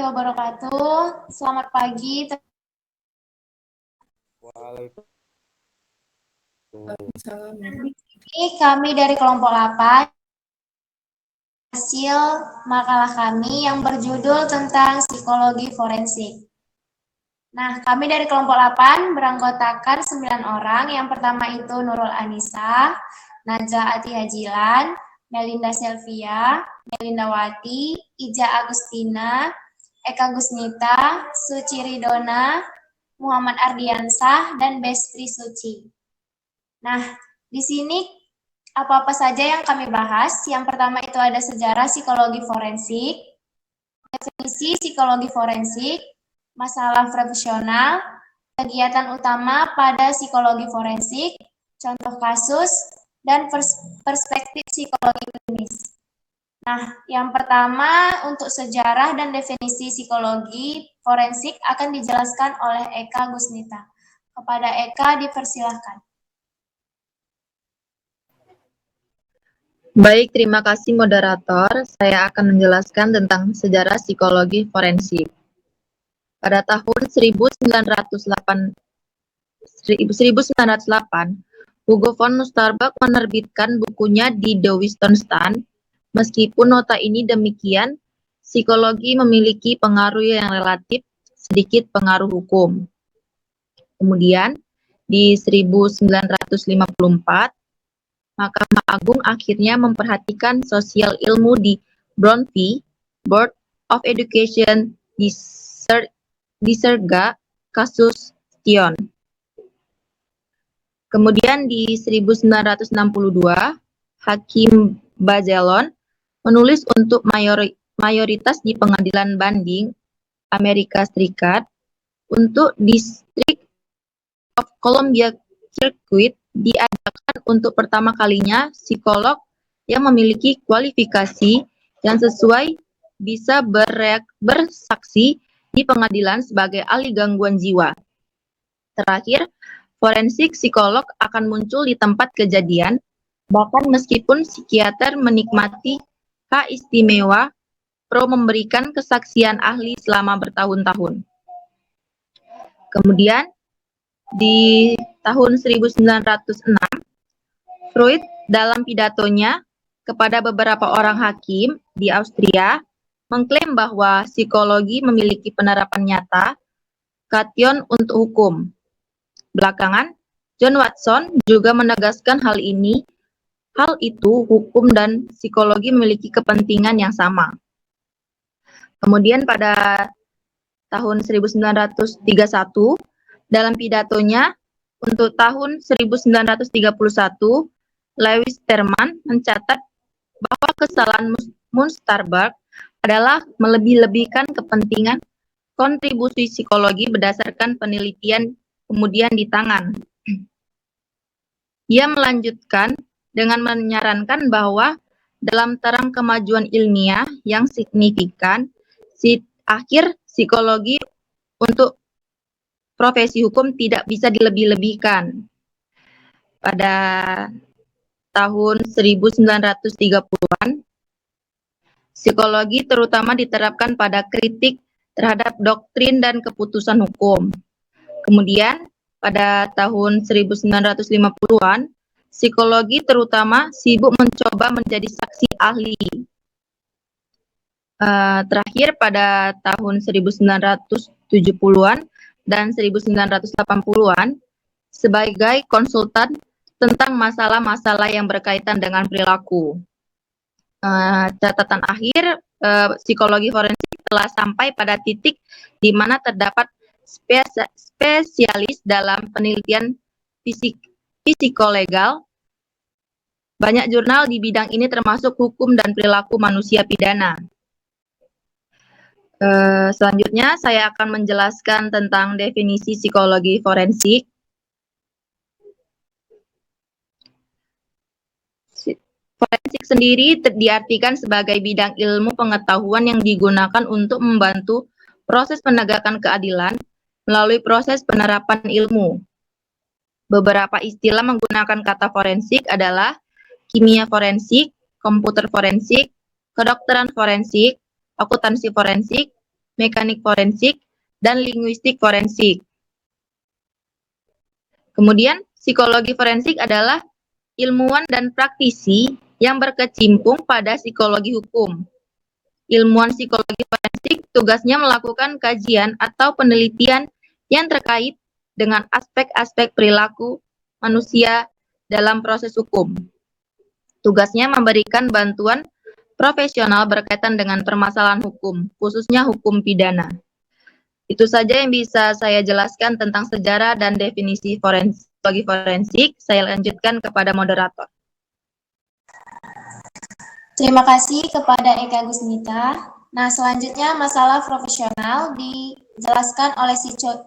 wabarakatuh. Selamat pagi. Ini kami dari kelompok 8 hasil makalah kami yang berjudul tentang psikologi forensik. Nah, kami dari kelompok 8 beranggotakan 9 orang. Yang pertama itu Nurul Anissa, Najwa Ati Hajilan, Melinda Selvia, Melinda Wati, Ija Agustina, Eka Gusnita, Suci Ridona, Muhammad Ardiansah, dan Bestri Suci. Nah, di sini apa-apa saja yang kami bahas. Yang pertama itu ada sejarah psikologi forensik, definisi psikologi forensik, masalah profesional, kegiatan utama pada psikologi forensik, contoh kasus, dan perspektif psikologi klinis. Nah, yang pertama untuk sejarah dan definisi psikologi forensik akan dijelaskan oleh Eka Gusnita. Kepada Eka dipersilahkan. Baik, terima kasih moderator. Saya akan menjelaskan tentang sejarah psikologi forensik. Pada tahun 1908, Hugo von Nussdorf menerbitkan bukunya di The Wissenstand. Meskipun nota ini demikian, psikologi memiliki pengaruh yang relatif, sedikit pengaruh hukum. Kemudian, di 1954, Mahkamah Agung akhirnya memperhatikan sosial ilmu di Bromley Board of Education diserga kasus Tion. Kemudian di 1962, Hakim Bazelon menulis untuk mayoritas di Pengadilan Banding Amerika Serikat untuk District of Columbia Circuit diadakan untuk pertama kalinya psikolog yang memiliki kualifikasi yang sesuai bisa bersaksi di pengadilan sebagai ahli gangguan jiwa. Terakhir, forensik psikolog akan muncul di tempat kejadian, bahkan meskipun psikiater menikmati hak istimewa pro memberikan kesaksian ahli selama bertahun-tahun. Kemudian, di tahun 1906, Freud dalam pidatonya kepada beberapa orang hakim di Austria mengklaim bahwa psikologi memiliki penerapan nyata kation untuk hukum. Belakangan, John Watson juga menegaskan hal itu hukum dan psikologi memiliki kepentingan yang sama. Kemudian pada tahun 1931, dalam pidatonya untuk tahun 1931, Lewis Terman mencatat bahwa kesalahan Munsterberg adalah melebih-lebihkan kepentingan kontribusi psikologi berdasarkan penelitian kemudian di tangan. Ia melanjutkan dengan menyarankan bahwa dalam terang kemajuan ilmiah yang signifikan, akhir psikologi untuk profesi hukum tidak bisa dilebih-lebihkan. Pada tahun 1930-an, psikologi terutama diterapkan pada kritik terhadap doktrin dan keputusan hukum. Kemudian, pada tahun 1950-an, psikologi terutama sibuk mencoba menjadi saksi ahli. Terakhir, pada tahun 1970-an dan 1980-an, sebagai konsultan tentang masalah-masalah yang berkaitan dengan perilaku. Catatan akhir, psikologi forensik telah sampai pada titik di mana terdapat spesialis dalam penelitian psikolegal. Banyak jurnal di bidang ini termasuk hukum dan perilaku manusia pidana. Selanjutnya saya akan menjelaskan tentang definisi psikologi forensik. Forensik sendiri diartikan sebagai bidang ilmu pengetahuan yang digunakan untuk membantu proses penegakan keadilan melalui proses penerapan ilmu. Beberapa istilah menggunakan kata forensik adalah kimia forensik, komputer forensik, kedokteran forensik, akuntansi forensik, mekanik forensik, dan linguistik forensik. Kemudian, psikologi forensik adalah ilmuwan dan praktisi yang berkecimpung pada psikologi hukum. Ilmuwan psikologi forensik tugasnya melakukan kajian atau penelitian yang terkait dengan aspek-aspek perilaku manusia dalam proses hukum. Tugasnya memberikan bantuan profesional berkaitan dengan permasalahan hukum, khususnya hukum pidana. Itu saja yang bisa saya jelaskan tentang sejarah dan definisi psikologi forensik. Saya lanjutkan kepada moderator. Terima kasih kepada Eka Gusnita. Nah, selanjutnya masalah profesional dijelaskan oleh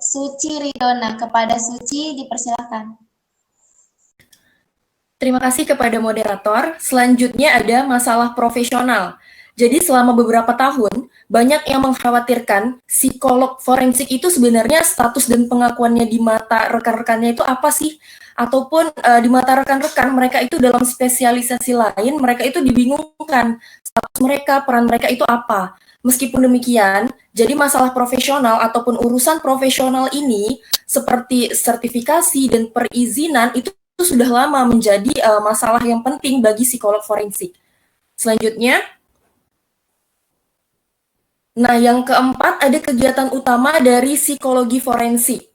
Suci Ridona. Kepada Suci, dipersilakan. Terima kasih kepada moderator. Selanjutnya ada masalah profesional. Jadi selama beberapa tahun, banyak yang mengkhawatirkan psikolog forensik itu sebenarnya status dan pengakuannya di mata rekan-rekannya itu apa sih? Ataupun di mata rekan-rekan mereka itu dalam spesialisasi lain, mereka itu dibingungkan status mereka, peran mereka itu apa. Meskipun demikian, jadi masalah profesional ataupun urusan profesional ini seperti sertifikasi dan perizinan itu sudah lama menjadi masalah yang penting bagi psikolog forensik. Selanjutnya, nah yang keempat ada kegiatan utama dari psikologi forensik.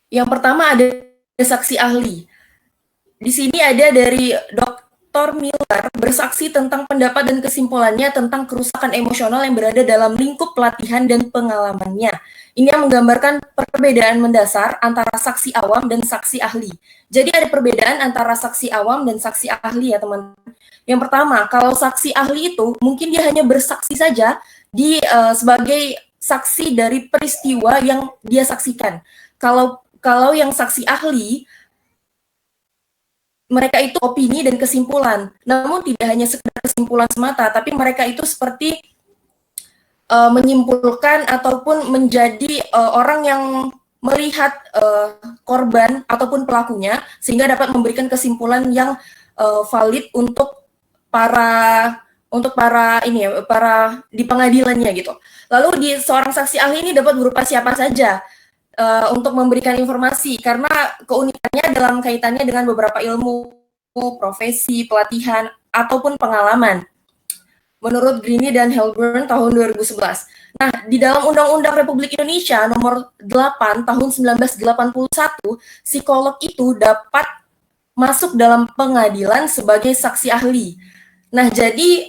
Yang pertama ada saksi ahli. Di sini ada dari Dr. Miller bersaksi tentang pendapat dan kesimpulannya tentang kerusakan emosional yang berada dalam lingkup pelatihan dan pengalamannya. Ini yang menggambarkan perbedaan mendasar antara saksi awam dan saksi ahli. Jadi ada perbedaan antara saksi awam dan saksi ahli ya teman-teman. Yang pertama, kalau saksi ahli itu mungkin dia hanya bersaksi saja sebagai saksi dari peristiwa yang dia saksikan. Kalau yang saksi ahli, mereka itu opini dan kesimpulan. Namun tidak hanya sekedar kesimpulan semata, tapi mereka itu seperti menyimpulkan ataupun menjadi orang yang melihat korban ataupun pelakunya sehingga dapat memberikan kesimpulan yang valid untuk para di pengadilannya gitu. Lalu di seorang saksi ahli ini dapat berupa siapa saja untuk memberikan informasi karena keunikannya dalam kaitannya dengan beberapa ilmu, profesi, pelatihan ataupun pengalaman. Menurut Greene dan Helburn tahun 2011. Nah, di dalam Undang-Undang Republik Indonesia nomor 8 tahun 1981, psikolog itu dapat masuk dalam pengadilan sebagai saksi ahli. Nah, jadi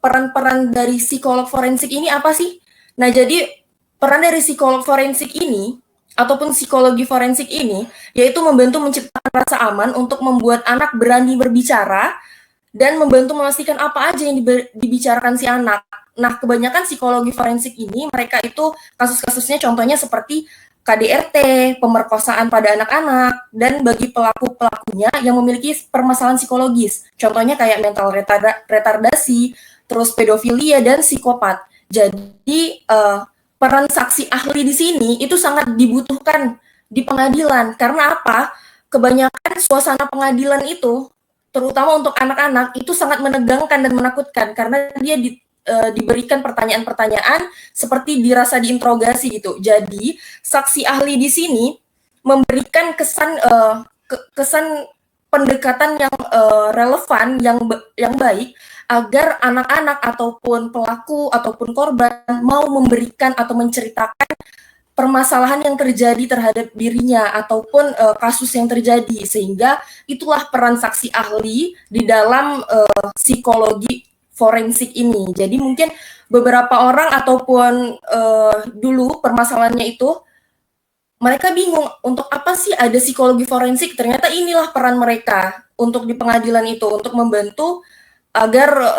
peran-peran dari psikolog forensik ini apa sih? Nah, jadi peran dari psikolog forensik ini ataupun psikologi forensik ini yaitu membantu menciptakan rasa aman untuk membuat anak berani berbicara dan membantu memastikan apa aja yang dibicarakan si anak. Nah, kebanyakan psikologi forensik ini, mereka itu kasus-kasusnya contohnya seperti KDRT, pemerkosaan pada anak-anak, dan bagi pelaku-pelakunya yang memiliki permasalahan psikologis. Contohnya kayak mental retardasi, terus pedofilia, dan psikopat. Jadi, peran saksi ahli di sini itu sangat dibutuhkan di pengadilan. Karena apa? Kebanyakan suasana pengadilan itu terutama untuk anak-anak itu sangat menegangkan dan menakutkan karena dia diberikan pertanyaan-pertanyaan seperti dirasa diinterogasi gitu. Jadi saksi ahli di sini memberikan kesan pendekatan yang relevan, yang baik agar anak-anak ataupun pelaku ataupun korban mau memberikan atau menceritakan permasalahan yang terjadi terhadap dirinya ataupun kasus yang terjadi, sehingga itulah peran saksi ahli di dalam psikologi forensik ini. Jadi mungkin beberapa orang ataupun dulu permasalahannya itu mereka bingung untuk apa sih ada psikologi forensik, ternyata inilah peran mereka untuk di pengadilan itu, untuk membantu agar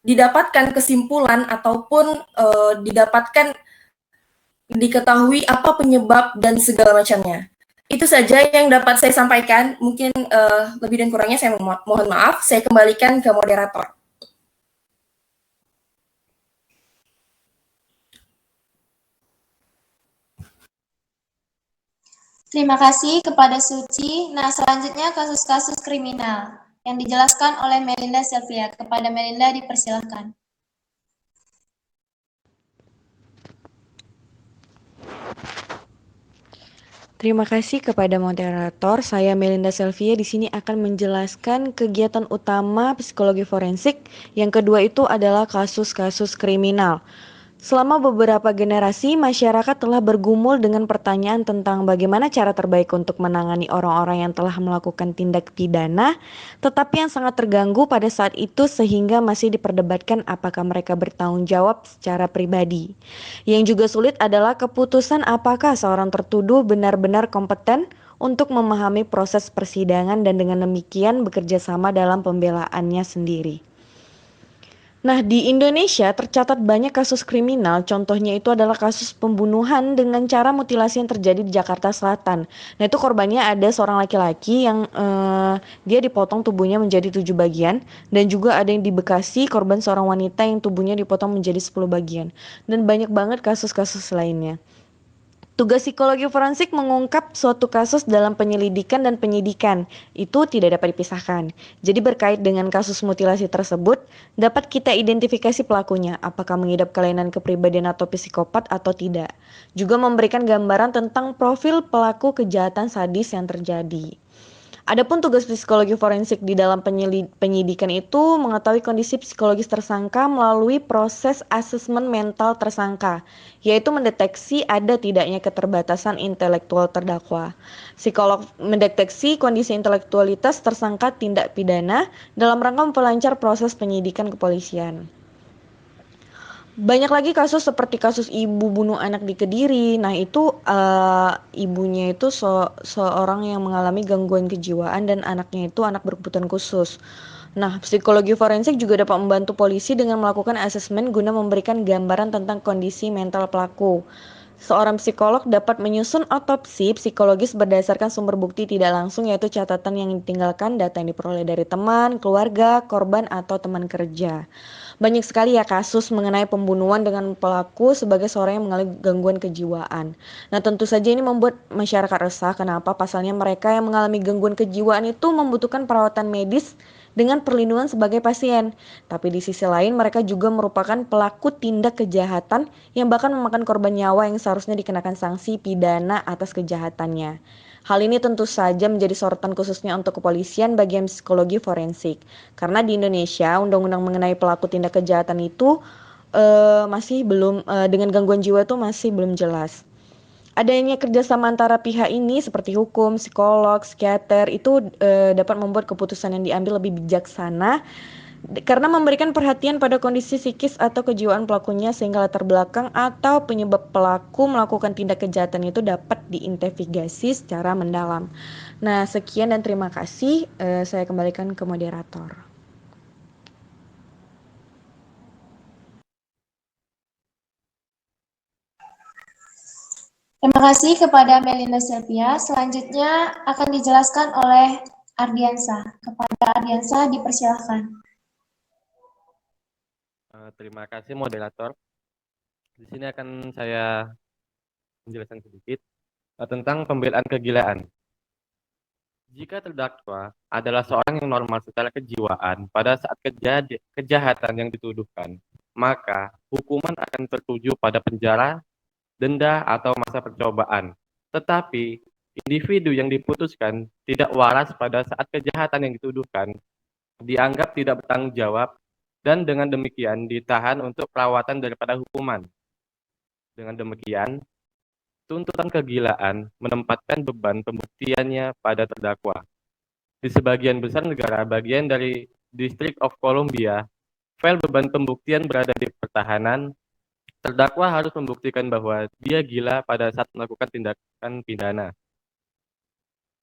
didapatkan kesimpulan ataupun diketahui apa penyebab dan segala macamnya. Itu saja yang dapat saya sampaikan. Mungkin lebih dan kurangnya saya mohon maaf. Saya kembalikan ke moderator. Terima kasih kepada Suci. Nah, selanjutnya kasus-kasus kriminal yang dijelaskan oleh Melinda Sylvia. Kepada Melinda dipersilakan. Terima kasih kepada moderator. Saya Melinda Selvia di sini akan menjelaskan kegiatan utama psikologi forensik. Yang kedua itu adalah kasus-kasus kriminal. Selama beberapa generasi, masyarakat telah bergumul dengan pertanyaan tentang bagaimana cara terbaik untuk menangani orang-orang yang telah melakukan tindak pidana, tetapi yang sangat terganggu pada saat itu sehingga masih diperdebatkan apakah mereka bertanggung jawab secara pribadi. Yang juga sulit adalah keputusan apakah seorang tertuduh benar-benar kompeten untuk memahami proses persidangan dan dengan demikian bekerja sama dalam pembelaannya sendiri. Nah, di Indonesia tercatat banyak kasus kriminal, contohnya itu adalah kasus pembunuhan dengan cara mutilasi yang terjadi di Jakarta Selatan. Nah, itu korbannya ada seorang laki-laki yang dia dipotong tubuhnya menjadi 7 bagian, dan juga ada yang di Bekasi, korban seorang wanita yang tubuhnya dipotong menjadi 10 bagian. Dan banyak banget kasus-kasus lainnya. Tugas psikologi forensik mengungkap suatu kasus dalam penyelidikan dan penyidikan. Itu tidak dapat dipisahkan. Jadi berkait dengan kasus mutilasi tersebut, dapat kita identifikasi pelakunya, apakah mengidap kelainan kepribadian atau psikopat atau tidak. Juga memberikan gambaran tentang profil pelaku kejahatan sadis yang terjadi. Adapun tugas psikologi forensik di dalam penyidikan itu mengetahui kondisi psikologis tersangka melalui proses asesmen mental tersangka, yaitu mendeteksi ada tidaknya keterbatasan intelektual terdakwa. Psikolog mendeteksi kondisi intelektualitas tersangka tindak pidana dalam rangka memperlancar proses penyidikan kepolisian. Banyak lagi kasus seperti kasus ibu bunuh anak di Kediri. Nah, itu ibunya itu seorang yang mengalami gangguan kejiwaan dan anaknya itu anak berkebutuhan khusus. Nah, psikologi forensik juga dapat membantu polisi dengan melakukan asesmen guna memberikan gambaran tentang kondisi mental pelaku. Seorang psikolog dapat menyusun otopsi psikologis berdasarkan sumber bukti tidak langsung, yaitu catatan yang ditinggalkan, data yang diperoleh dari teman, keluarga, korban, atau teman kerja. Banyak sekali ya kasus mengenai pembunuhan dengan pelaku sebagai seorang yang mengalami gangguan kejiwaan. Nah, tentu saja ini membuat masyarakat resah. Kenapa? Pasalnya mereka yang mengalami gangguan kejiwaan itu membutuhkan perawatan medis dengan perlindungan sebagai pasien. Tapi di sisi lain mereka juga merupakan pelaku tindak kejahatan yang bahkan memakan korban nyawa yang seharusnya dikenakan sanksi pidana atas kejahatannya. Hal ini tentu saja menjadi sorotan khususnya untuk kepolisian bagian psikologi forensik. Karena di Indonesia undang-undang mengenai pelaku tindak kejahatan itu masih belum dengan gangguan jiwa itu masih belum jelas. Adanya kerjasama antara pihak ini seperti hukum, psikolog, psikiater itu dapat membuat keputusan yang diambil lebih bijaksana karena memberikan perhatian pada kondisi psikis atau kejiwaan pelakunya sehingga latar belakang atau penyebab pelaku melakukan tindak kejahatan itu dapat diinvestigasi secara mendalam. Nah, sekian dan terima kasih. Saya kembalikan ke moderator. Terima kasih kepada Melinda Selvia. Selanjutnya akan dijelaskan oleh Ardiansa. Kepada Ardiansa dipersilakan. Terima kasih moderator. Di sini akan saya menjelaskan sedikit tentang pembelaan kegilaan. Jika terdakwa adalah seorang yang normal secara kejiwaan pada saat kejahatan yang dituduhkan, maka hukuman akan tertuju pada penjara, denda, atau masa percobaan. Tetapi individu yang diputuskan tidak waras pada saat kejahatan yang dituduhkan dianggap tidak bertanggung jawab dan dengan demikian ditahan untuk perawatan daripada hukuman. Dengan demikian, tuntutan kegilaan menempatkan beban pembuktiannya pada terdakwa. Di sebagian besar negara bagian dari District of Columbia, file beban pembuktian berada di pertahanan. Terdakwa harus membuktikan bahwa dia gila pada saat melakukan tindakan pidana.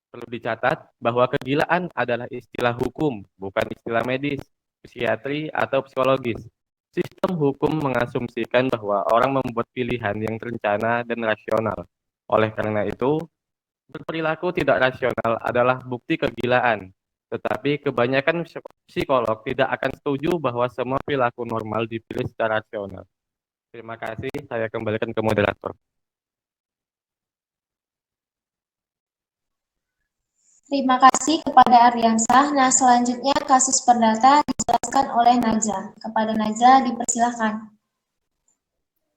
Perlu dicatat bahwa kegilaan adalah istilah hukum, bukan istilah medis, psikiatri, atau psikologis. Sistem hukum mengasumsikan bahwa orang membuat pilihan yang terencana dan rasional. Oleh karena itu, berperilaku tidak rasional adalah bukti kegilaan. Tetapi kebanyakan psikolog tidak akan setuju bahwa semua perilaku normal dipilih secara rasional. Terima kasih, saya kembalikan ke moderator. Terima kasih kepada Ardiansah. Nah, selanjutnya kasus perdata dijelaskan oleh Najla. Kepada Najla dipersilakan.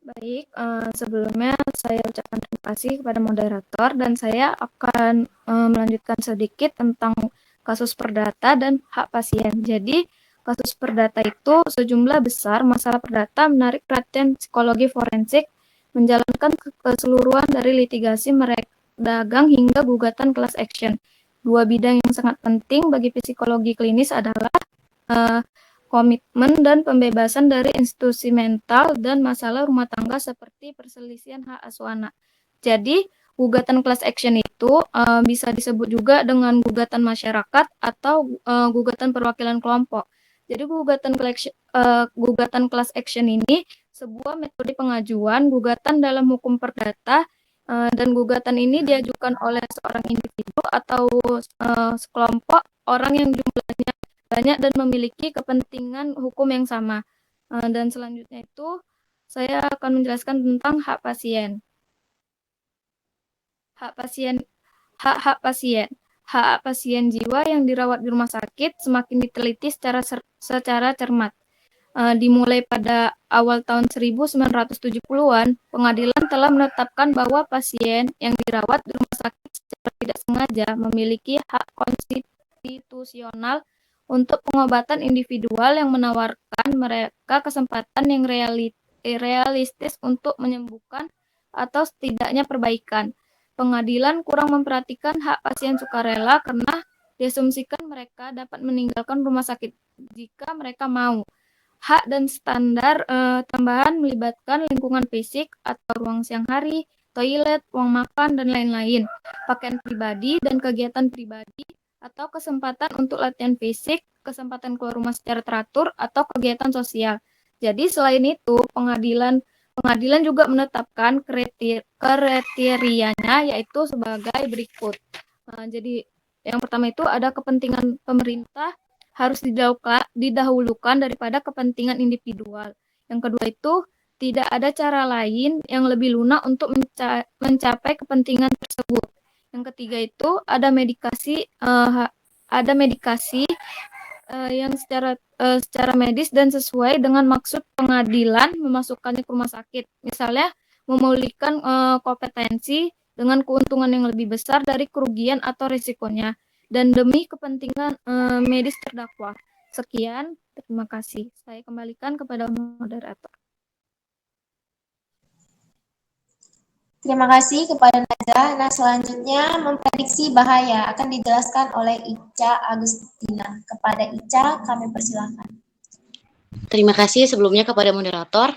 Baik, sebelumnya saya ucapkan terima kasih kepada moderator dan saya akan melanjutkan sedikit tentang kasus perdata dan hak pasien. Jadi, kasus perdata itu sejumlah besar masalah perdata menarik perhatian psikologi forensik menjalankan keseluruhan dari litigasi mereka dagang hingga gugatan class action. Dua bidang yang sangat penting bagi psikologi klinis adalah eh, komitmen dan pembebasan dari institusi mental dan masalah rumah tangga seperti perselisihan hak asuh anak. Jadi, gugatan class action itu bisa disebut juga dengan gugatan masyarakat atau gugatan perwakilan kelompok. Jadi, gugatan class action ini sebuah metode pengajuan gugatan dalam hukum perdata dan gugatan ini diajukan oleh seorang individu atau sekelompok orang yang jumlahnya banyak dan memiliki kepentingan hukum yang sama. Dan selanjutnya itu saya akan menjelaskan tentang hak pasien. Hak pasien, hak-hak pasien. Hak pasien jiwa yang dirawat di rumah sakit semakin diteliti secara cermat. Dimulai pada awal tahun 1970-an, pengadilan telah menetapkan bahwa pasien yang dirawat di rumah sakit secara tidak sengaja memiliki hak konstitusional untuk pengobatan individual yang menawarkan mereka kesempatan yang realistis untuk menyembuhkan atau setidaknya perbaikan. Pengadilan kurang memperhatikan hak pasien sukarela karena diasumsikan mereka dapat meninggalkan rumah sakit jika mereka mau. Hak dan standar tambahan melibatkan lingkungan fisik atau ruang siang hari, toilet, ruang makan, dan lain-lain, pakaian pribadi dan kegiatan pribadi, atau kesempatan untuk latihan fisik, kesempatan keluar rumah secara teratur, atau kegiatan sosial. Jadi selain itu, pengadilan juga menetapkan kriterianya yaitu sebagai berikut. Jadi yang pertama itu ada kepentingan pemerintah harus didahulukan daripada kepentingan individual. Yang kedua itu tidak ada cara lain yang lebih lunak untuk mencapai kepentingan tersebut. Yang ketiga itu ada medikasi yang secara medis dan sesuai dengan maksud pengadilan memasukkannya ke rumah sakit. Misalnya memulihkan kompetensi dengan keuntungan yang lebih besar dari kerugian atau risikonya dan demi kepentingan medis terdakwa. Sekian, terima kasih. Saya kembalikan kepada moderator. Terima kasih kepada Najah. Nah, selanjutnya memprediksi bahaya akan dijelaskan oleh Ica Agustina. Kepada Ica, kami persilahkan. Terima kasih sebelumnya kepada moderator.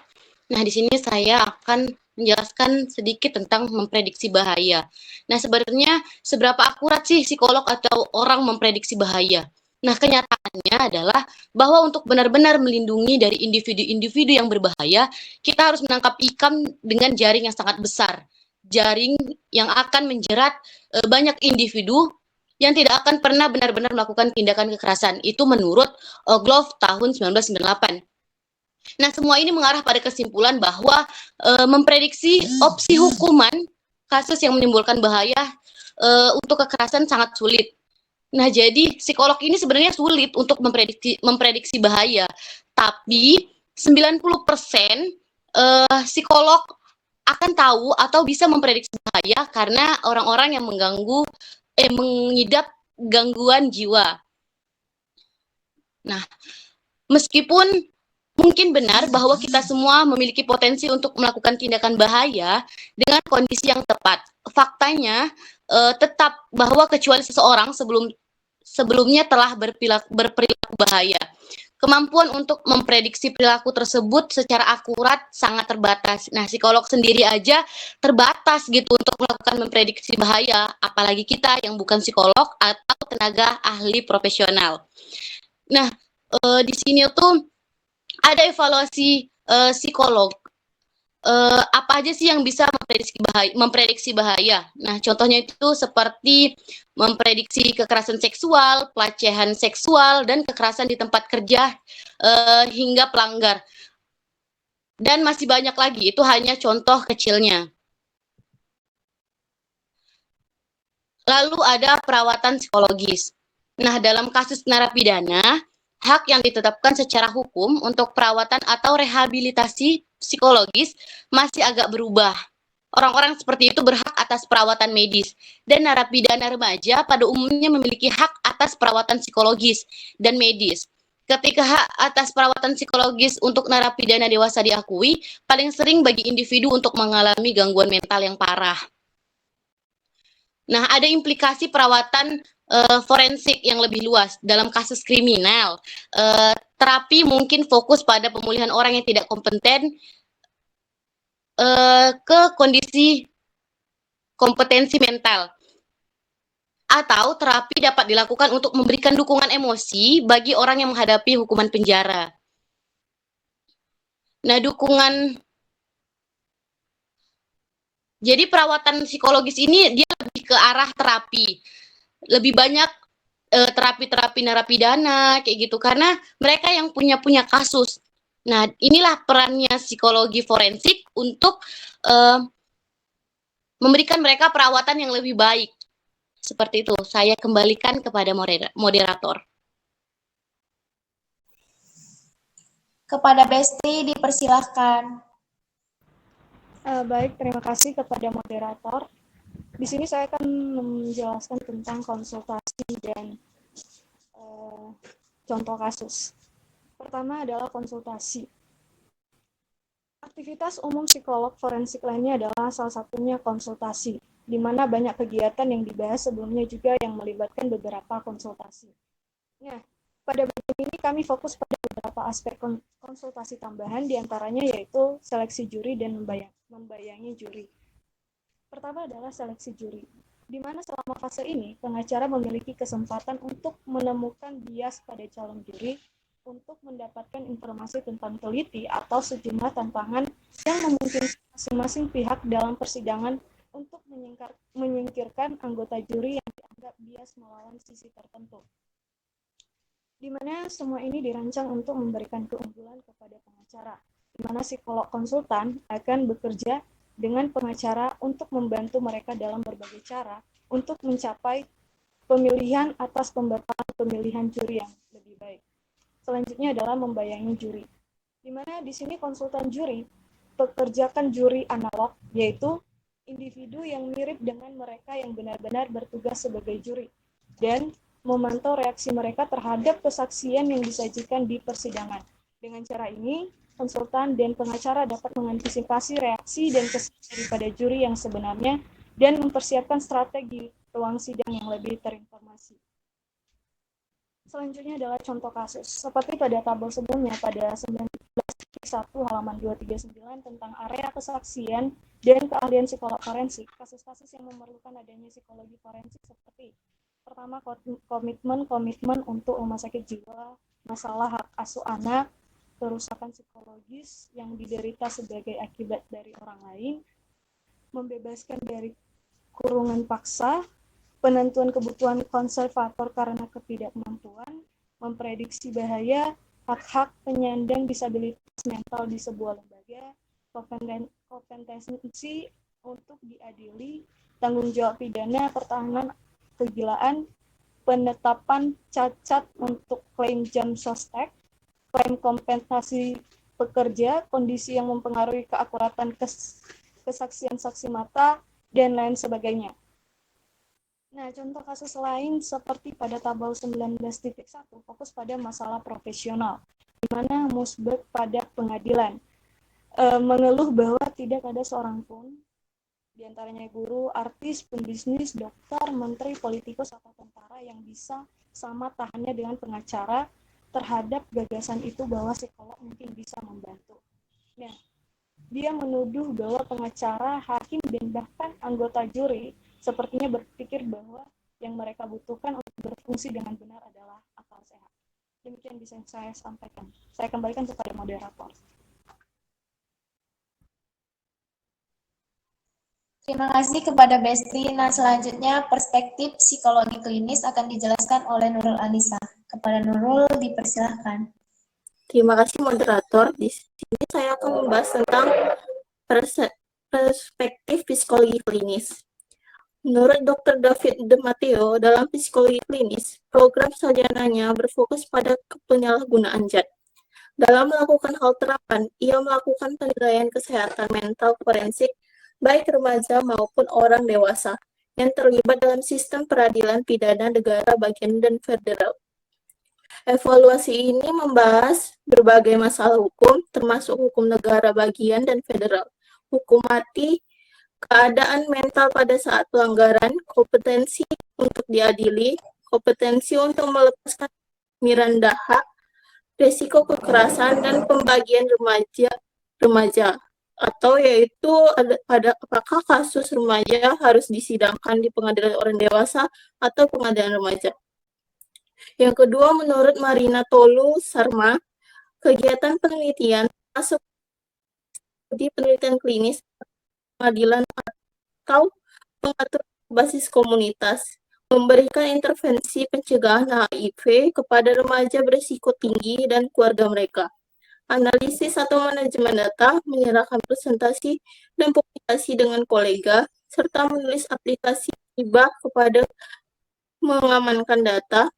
Nah, di sini saya akan menjelaskan sedikit tentang memprediksi bahaya. Nah, sebenarnya seberapa akurat sih psikolog atau orang memprediksi bahaya? Nah, kenyataannya adalah bahwa untuk benar-benar melindungi dari individu-individu yang berbahaya, kita harus menangkap ikan dengan jaring yang sangat besar. Jaring yang akan menjerat banyak individu yang tidak akan pernah benar-benar melakukan tindakan kekerasan. Itu menurut Glove tahun 1998. Nah, semua ini mengarah pada kesimpulan bahwa memprediksi opsi hukuman kasus yang menimbulkan bahaya untuk kekerasan sangat sulit. Nah, jadi psikolog ini sebenarnya sulit untuk memprediksi bahaya. Tapi 90% psikolog akan tahu atau bisa memprediksi bahaya karena orang-orang yang mengidap gangguan jiwa. Nah, meskipun mungkin benar bahwa kita semua memiliki potensi untuk melakukan tindakan bahaya dengan kondisi yang tepat. Faktanya tetap bahwa kecuali seseorang sebelumnya telah berperilaku bahaya. Kemampuan untuk memprediksi perilaku tersebut secara akurat sangat terbatas. Nah, psikolog sendiri aja terbatas gitu untuk melakukan memprediksi bahaya, apalagi kita yang bukan psikolog atau tenaga ahli profesional. Nah, di sini tuh ada evaluasi psikolog. Apa aja sih yang bisa memprediksi bahaya? Nah, contohnya itu seperti memprediksi kekerasan seksual, pelecehan seksual, dan kekerasan di tempat kerja hingga pelanggar. Dan masih banyak lagi, itu hanya contoh kecilnya. Lalu ada perawatan psikologis. Nah, dalam kasus narapidana, hak yang ditetapkan secara hukum untuk perawatan atau rehabilitasi psikologis masih agak berubah. Orang-orang seperti itu berhak atas perawatan medis, dan narapidana remaja pada umumnya memiliki hak atas perawatan psikologis dan medis. Ketika hak atas perawatan psikologis untuk narapidana dewasa diakui, paling sering bagi individu untuk mengalami gangguan mental yang parah. Nah, ada implikasi perawatan forensik yang lebih luas dalam kasus kriminal. Terapi mungkin fokus pada pemulihan orang yang tidak kompeten ke kondisi kompetensi mental. Atau terapi dapat dilakukan untuk memberikan dukungan emosi bagi orang yang menghadapi hukuman penjara. Nah, jadi perawatan psikologis ini dia lebih ke arah terapi. Lebih banyak terapi-terapi narapidana kayak gitu, karena mereka yang punya kasus. Nah, inilah perannya psikologi forensik untuk memberikan mereka perawatan yang lebih baik. Seperti itu. Saya kembalikan kepada moderator. Kepada Besti dipersilahkan. Baik, terima kasih kepada moderator. Di sini saya akan menjelaskan tentang konsultasi dan contoh kasus. Pertama adalah konsultasi. Aktivitas umum psikolog forensik lainnya adalah salah satunya konsultasi, di mana banyak kegiatan yang dibahas sebelumnya juga yang melibatkan beberapa konsultasi. Nah, pada bagian ini kami fokus pada beberapa aspek konsultasi tambahan, diantaranya yaitu seleksi juri dan membayangi juri. Pertama adalah seleksi juri, di mana selama fase ini pengacara memiliki kesempatan untuk menemukan bias pada calon juri untuk mendapatkan informasi tentang teliti atau sejumlah tantangan yang memungkinkan masing-masing pihak dalam persidangan untuk menyingkirkan anggota juri yang dianggap bias melawan sisi tertentu. Di mana semua ini dirancang untuk memberikan keunggulan kepada pengacara, di mana psikolog konsultan akan bekerja dengan pengacara untuk membantu mereka dalam berbagai cara untuk mencapai pemilihan atas pembatalan pemilihan juri yang lebih baik. Selanjutnya adalah membayangi juri, di mana di sini konsultan juri pekerjakan juri analog, yaitu individu yang mirip dengan mereka yang benar-benar bertugas sebagai juri, dan memantau reaksi mereka terhadap kesaksian yang disajikan di persidangan. Dengan cara ini, konsultan dan pengacara dapat mengantisipasi reaksi dan kesaksian daripada juri yang sebenarnya dan mempersiapkan strategi ruang sidang yang lebih terinformasi. Selanjutnya adalah contoh kasus. Seperti pada tabel sebelumnya pada 19.1 halaman 239 tentang area kesaksian dan keahlian psikolog forensik, kasus-kasus yang memerlukan adanya psikologi forensik seperti pertama, komitmen untuk rumah sakit jiwa, masalah hak asuh anak, kerusakan psikologis yang diderita sebagai akibat dari orang lain, membebaskan dari kurungan paksa, penentuan kebutuhan konservator karena ketidakmampuan, memprediksi bahaya, hak-hak penyandang disabilitas mental di sebuah lembaga, kompetensi untuk diadili, tanggung jawab pidana, pertahanan kegilaan, penetapan cacat untuk klaim jam sostek, klaim kompensasi pekerja, kondisi yang mempengaruhi keakuratan kesaksian saksi mata, dan lain sebagainya. Nah, contoh kasus lain seperti pada tabel 19.1 fokus pada masalah profesional, di mana musbek pada pengadilan mengeluh bahwa tidak ada seorang pun, diantaranya guru, artis, pembisnis, dokter, menteri, politikus, atau tentara yang bisa sama tahannya dengan pengacara terhadap gagasan itu bahwa psikolog mungkin bisa membantu. Nah, dia menuduh bahwa pengacara, hakim, dan bahkan anggota juri sepertinya berpikir bahwa yang mereka butuhkan untuk berfungsi dengan benar adalah akal sehat. Demikian bisa saya sampaikan. Saya kembalikan kepada moderator. Terima kasih kepada Besti. Nah, selanjutnya perspektif psikologi klinis akan dijelaskan oleh Nurul Anissa. Kepada Nurul, dipersilahkan. Terima kasih moderator. Di sini saya akan membahas tentang perspektif psikologi klinis. Menurut Dr. David De Matteo, dalam psikologi klinis, program sarjananya berfokus pada penyalahgunaan zat. Dalam melakukan hal terapan, ia melakukan penilaian kesehatan mental forensik baik remaja maupun orang dewasa yang terlibat dalam sistem peradilan pidana negara bagian dan federal. Evaluasi ini membahas berbagai masalah hukum, termasuk hukum negara bagian dan federal, hukum mati, keadaan mental pada saat pelanggaran, kompetensi untuk diadili, kompetensi untuk melepaskan miranda hak, risiko kekerasan, dan pembagian remaja atau yaitu apakah kasus remaja harus disidangkan di pengadilan orang dewasa atau pengadilan remaja. Yang kedua, menurut Marina Tolu Sarma, kegiatan penelitian masuk di penelitian klinis, pengadilan atau pengatur basis komunitas, memberikan intervensi pencegahan HIV kepada remaja berisiko tinggi dan keluarga mereka. Analisis atau manajemen data, menyerahkan presentasi dan publikasi dengan kolega, serta menulis aplikasi hibah kepada mengamankan data,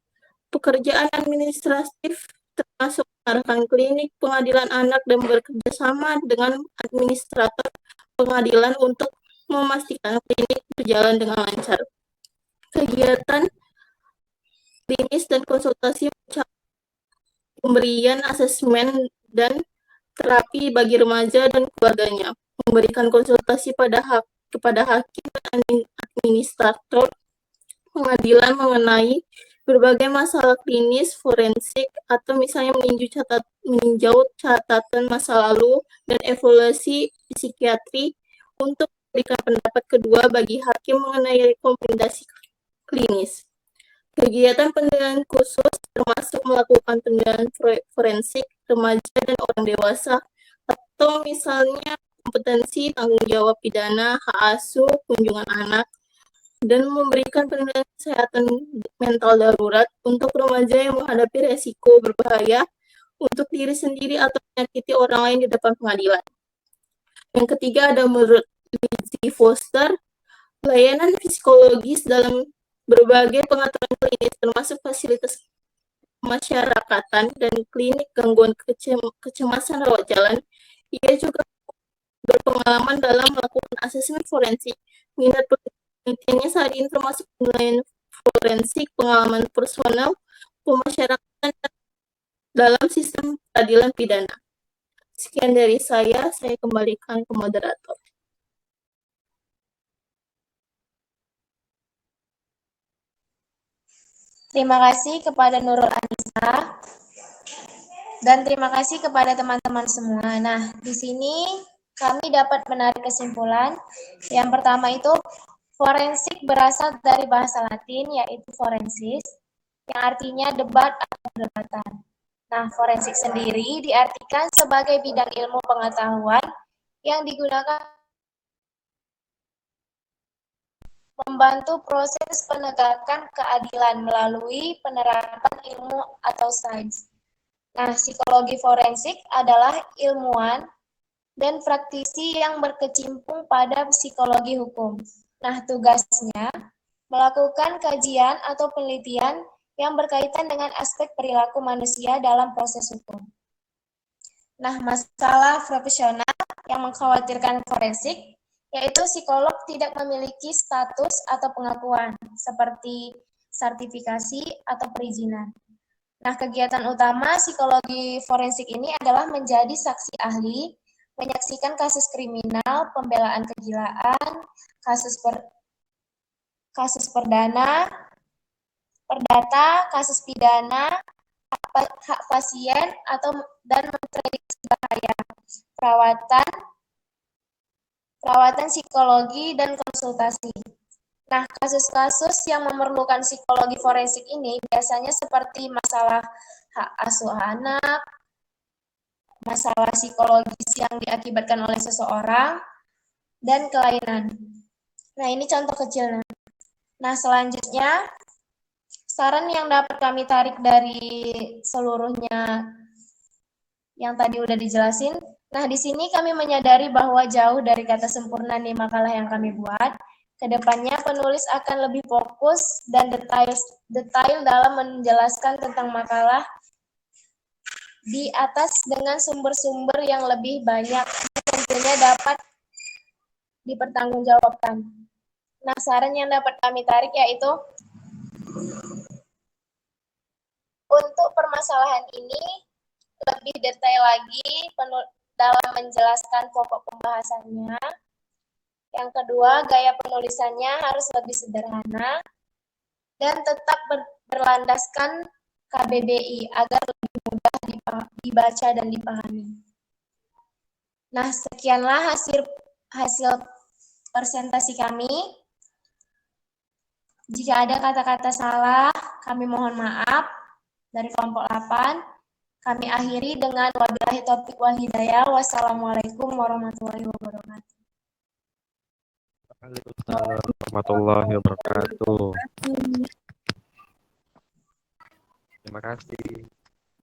pekerjaan administratif termasuk mengarahkan klinik pengadilan anak dan bekerja sama dengan administrator pengadilan untuk memastikan klinik berjalan dengan lancar. Kegiatan klinis dan konsultasi pemberian asesmen dan terapi bagi remaja dan keluarganya, memberikan konsultasi kepada hakim dan administrator pengadilan mengenai berbagai masalah klinis forensik atau misalnya meninjau catatan masa lalu dan evaluasi psikiatri untuk memberikan pendapat kedua bagi hakim mengenai rekomendasi klinis. Kegiatan penilaian khusus termasuk melakukan penilaian forensik remaja dan orang dewasa atau misalnya kompetensi tanggung jawab pidana, hak asuh, kunjungan anak, dan memberikan penilaian kesehatan mental darurat untuk remaja yang menghadapi resiko berbahaya untuk diri sendiri atau menyakiti orang lain di depan pengadilan. Yang ketiga ada menurut Lizzie Foster, layanan psikologis dalam berbagai pengaturan klinis termasuk fasilitas masyarakatan dan klinik gangguan kecemasan rawat jalan. Ia juga berpengalaman dalam melakukan asesmen forensik. Minat penelitiannya saat ini termasuk penilaian forensik, pengalaman personal, pemasyarakatan dalam sistem peradilan pidana. Sekian dari saya kembalikan ke moderator. Terima kasih kepada Nurul Anissa dan terima kasih kepada teman-teman semua. Nah, di sini kami dapat menarik kesimpulan. Yang pertama itu forensik berasal dari bahasa Latin yaitu forensis, yang artinya debat atau perdebatan. Nah, forensik sendiri diartikan sebagai bidang ilmu pengetahuan yang digunakan membantu proses penegakan keadilan melalui penerapan ilmu atau sains. Nah, psikologi forensik adalah ilmuwan dan praktisi yang berkecimpung pada psikologi hukum. Nah, tugasnya melakukan kajian atau penelitian yang berkaitan dengan aspek perilaku manusia dalam proses hukum. Nah, masalah profesional yang mengkhawatirkan forensik yaitu psikolog tidak memiliki status atau pengakuan seperti sertifikasi atau perizinan. Nah, kegiatan utama psikologi forensik ini adalah menjadi saksi ahli, menyaksikan kasus kriminal, pembelaan kegilaan, kasus perdata, kasus pidana, hak pasien dan memprediksi bahaya, perawatan psikologi dan konsultasi. Nah, kasus-kasus yang memerlukan psikologi forensik ini biasanya seperti masalah hak asuh anak, masalah psikologis yang diakibatkan oleh seseorang, dan kelainan. Nah, ini contoh kecilnya. Nah, selanjutnya, saran yang dapat kami tarik dari seluruhnya yang tadi udah dijelasin. Nah, di sini kami menyadari bahwa jauh dari kata sempurna nih makalah yang kami buat. Kedepannya penulis akan lebih fokus dan detail dalam menjelaskan tentang makalah di atas dengan sumber-sumber yang lebih banyak, tentunya dapat dipertanggungjawabkan. Nah, saran yang dapat kami tarik yaitu untuk permasalahan ini lebih detail lagi dalam menjelaskan pokok pembahasannya. Yang kedua, gaya penulisannya harus lebih sederhana dan tetap berlandaskan KBBI agar lebih mudah dibaca dan dipahami. Nah, sekianlah hasil presentasi kami. Jika ada kata-kata salah, kami mohon maaf dari kelompok 8. Kami akhiri dengan wabillahi taufiq wal hidayah. Wassalamualaikum warahmatullahi wabarakatuh. Waalaikumsalam warahmatullahi wabarakatuh. Terima kasih.